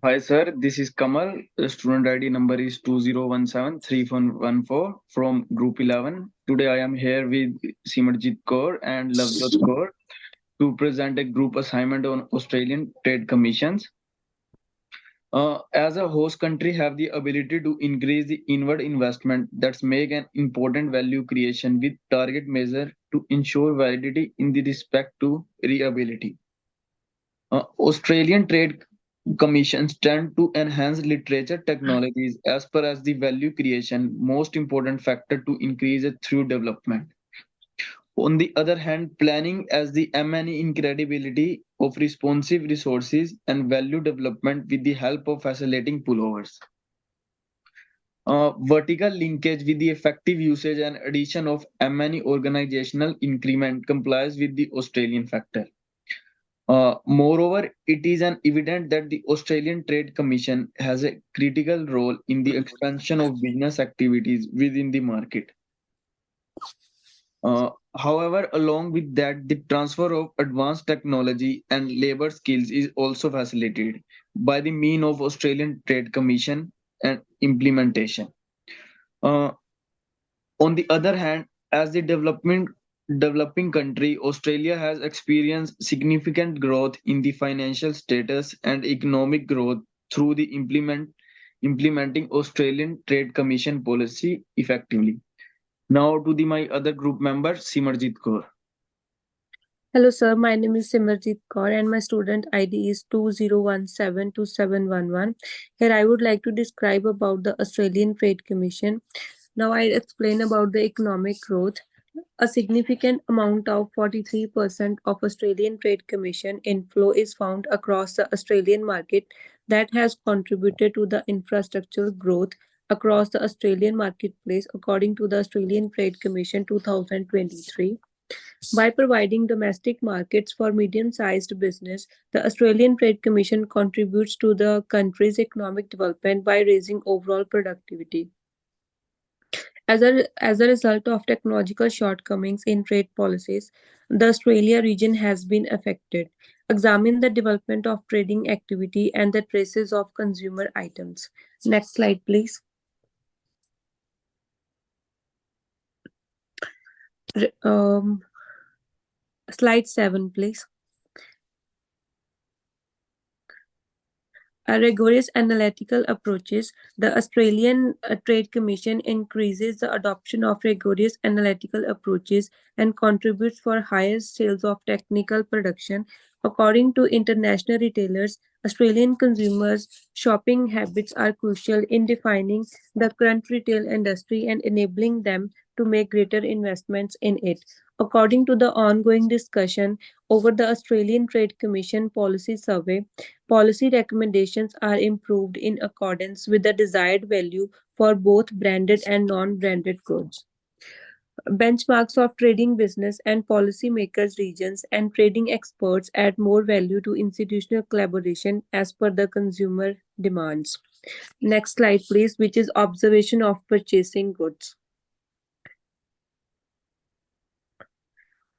Hi sir, this is Kamal. The student ID number is 20173414 from Group 11. Today I am here with Simerjit Kaur and Lovejot Kaur to present a group assignment on Australian trade commissions. As a host country have the ability to increase the inward investment that's make an important value creation with target measure to ensure validity in the respect to reliability. Australian trade commissions tend to enhance literature technologies as per as the value creation most important factor to increase it through development. On the other hand, planning as the M&E incredibility of responsive resources and value development with the help of facilitating pullovers. Vertical linkage with the effective usage and addition of M&E organizational increment complies with the Australian factor. Moreover, it is an evident that the Australian Trade Commission has a critical role in the expansion of business activities within the market. However, along with that, the transfer of advanced technology and labor skills is also facilitated by the mean of Australian Trade Commission and implementation. Uh, on the other hand, as the developing country, Australia has experienced significant growth in the financial status and economic growth through the implementing Australian Trade Commission policy effectively. Now to the my other group member, Simerjit Kaur. Hello, sir. My name is Simerjit Kaur and my student ID is 20172711. Here, I would like to describe about the Australian Trade Commission. Now, I'll explain about the economic growth. A significant amount of 43% of Australian Trade Commission inflow is found across the Australian market that has contributed to the infrastructural growth across the Australian marketplace according to the Australian Trade Commission 2023. By providing domestic markets for medium-sized business, the Australian Trade Commission contributes to the country's economic development by raising overall productivity. As a result of technological shortcomings in trade policies, the Australia region has been affected. Examine the development of trading activity and the traces of consumer items. Next slide, please. R- Um, Slide 7, please. Rigorous analytical approaches. The Australian Trade Commission increases the adoption of rigorous analytical approaches and contributes for higher sales of technical production. According to international retailers, Australian consumers' shopping habits are crucial in defining the current retail industry and enabling them to make greater investments in it. According to the ongoing discussion over the Australian Trade Commission policy survey, policy recommendations are improved in accordance with the desired value for both branded and non branded goods. Benchmarks of trading business and policymakers, regions, and trading experts add more value to institutional collaboration as per the consumer demands. Next slide, please, which is observation of purchasing goods.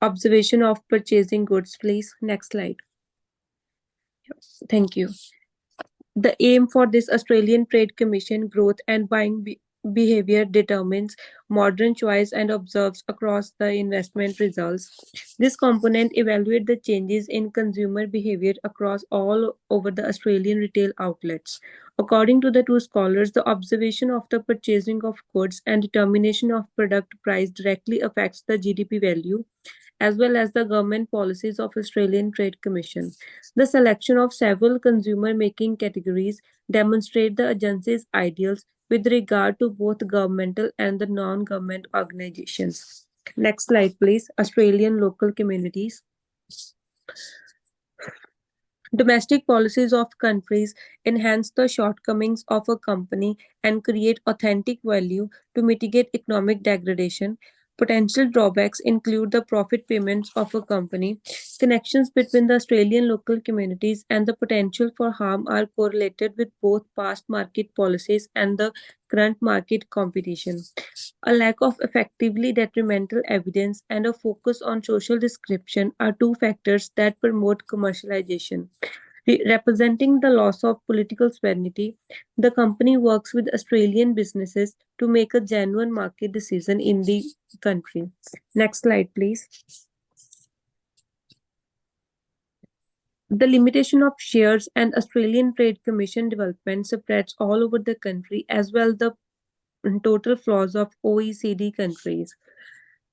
Observation of purchasing goods, please. Next slide. Thank you. The aim for this Australian Trade Commission growth and buying behavior determines modern choice and observes across the investment results. This component evaluates the changes in consumer behavior across all over the Australian retail outlets. According to the two scholars, the observation of the purchasing of goods and determination of product price directly affects the GDP value as well as the government policies of Australian Trade Commission. The selection of several consumer making categories demonstrate the agency's ideals with regard to both governmental and the non-government organizations. Next slide, please. Australian local communities. Domestic policies of countries enhance the shortcomings of a company and create authentic value to mitigate economic degradation. Potential drawbacks include the profit payments of a company. Connections between the Australian local communities and the potential for harm are correlated with both past market policies and the current market competition. A lack of effectively detrimental evidence and a focus on social description are two factors that promote commercialization. Representing the loss of political sovereignty, the company works with Australian businesses to make a genuine market decision in the country. Next slide, please. The limitation of shares and Australian Trade Commission development spreads all over the country, as well the total flaws of OECD countries.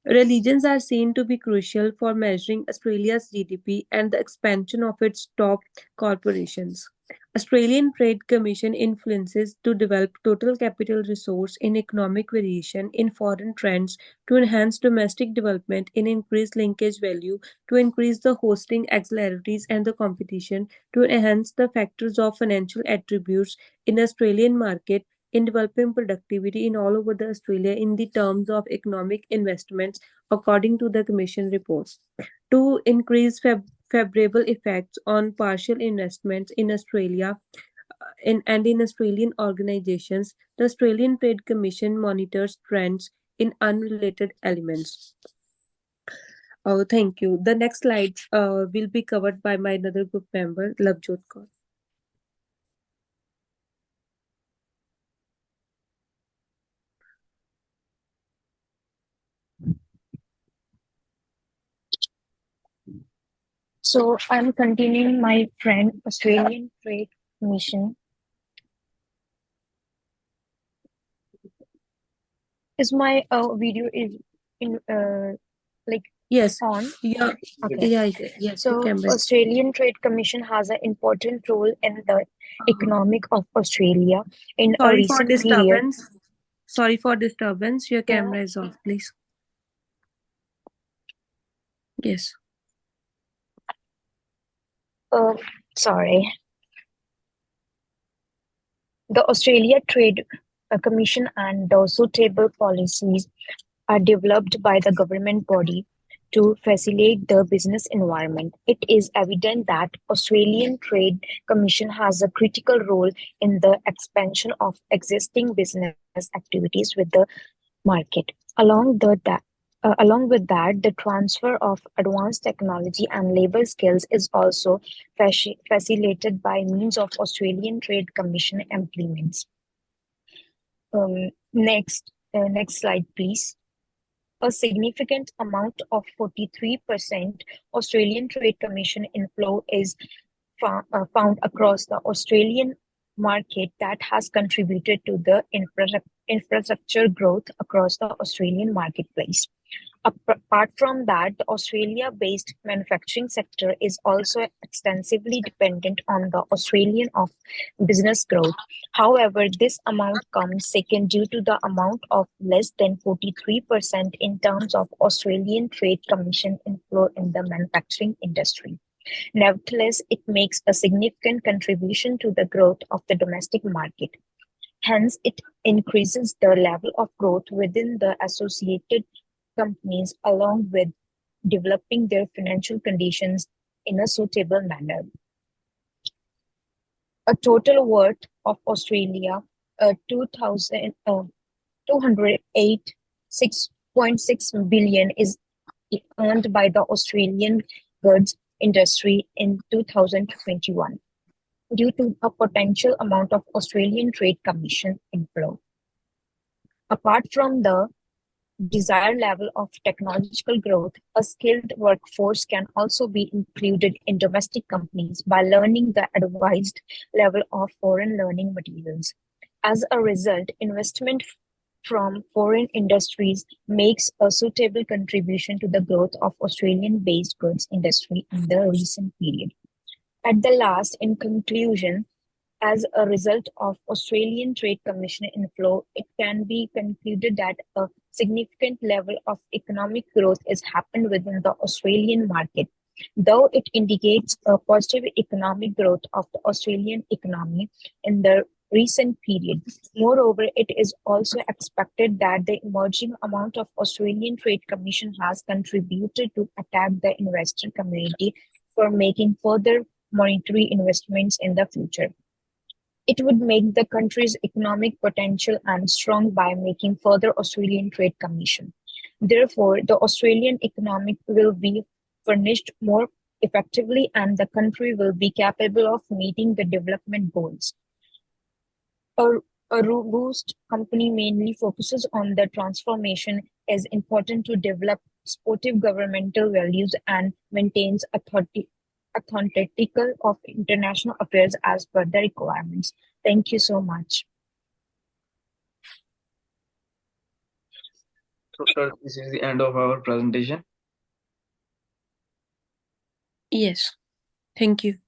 Religions are seen to be crucial for measuring Australia's GDP and the expansion of its top corporations. Australian Trade Commission influences to develop total capital resource in economic variation in foreign trends to enhance domestic development in increased linkage value to increase the hosting auxiliaries and the competition to enhance the factors of financial attributes in Australian market in developing productivity in all over the Australia in the terms of economic investments according to the commission reports. To increase favorable effects on partial investments in Australia and in Australian organizations, the Australian Trade Commission monitors trends in unrelated elements. Oh, thank you. The next slides will be covered by my another group member, Lovejot Kaur. So I'm continuing my friend Australian Trade Commission. Is my video is in like Yes. on? Yeah. Okay. Yeah. Yes. So Australian Trade Commission has an important role in the economic of Australia in a Sorry for recent period. disturbance. Sorry for disturbance. Your Yeah. camera is off, please. Yes. Sorry. The Australia Trade Commission and the suitable policies are developed by the government body to facilitate the business environment. It is evident that Australian Trade Commission has a critical role in the expansion of existing business activities with the market. Along with that, the transfer of advanced technology and labor skills is also facilitated by means of Australian Trade Commission implements. Next slide, please. A significant amount of 43% Australian Trade Commission inflow is found across the Australian market that has contributed to the infrastructure growth across the Australian marketplace. Apart from that, the Australia-based manufacturing sector is also extensively dependent on the Australian of business growth. However, this amount comes second due to the amount of less than 43% in terms of Australian Trade Commission inflow in the manufacturing industry. Nevertheless, it makes a significant contribution to the growth of the domestic market. Hence, it increases the level of growth within the associated companies along with developing their financial conditions in a suitable manner. A total worth of Australia, 208.6 billion is earned by the Australian goods industry in 2021 due to a potential amount of Australian Trade Commission inflow. Apart from the desired level of technological growth, a skilled workforce can also be included in domestic companies by learning the advised level of foreign learning materials. As a result, investment from foreign industries makes a suitable contribution to the growth of Australian-based goods industry in the recent period. At the last, in conclusion, as a result of Australian Trade Commission inflow, it can be concluded that a significant level of economic growth has happened within the Australian market. Though it indicates a positive economic growth of the Australian economy in the recent period. Moreover, it is also expected that the emerging amount of Australian Trade Commission has contributed to attack the investor community for making further monetary investments in the future. It would make the country's economic potential and strong by making further Australian Trade Commission. Therefore, the Australian economic will be furnished more effectively, and the country will be capable of meeting the development goals. A, a robust company mainly focuses on the transformation is important to develop sportive governmental values and maintains authentical of international affairs as per the requirements. Thank you so much. So, sir, this is the end of our presentation. Yes. Thank you.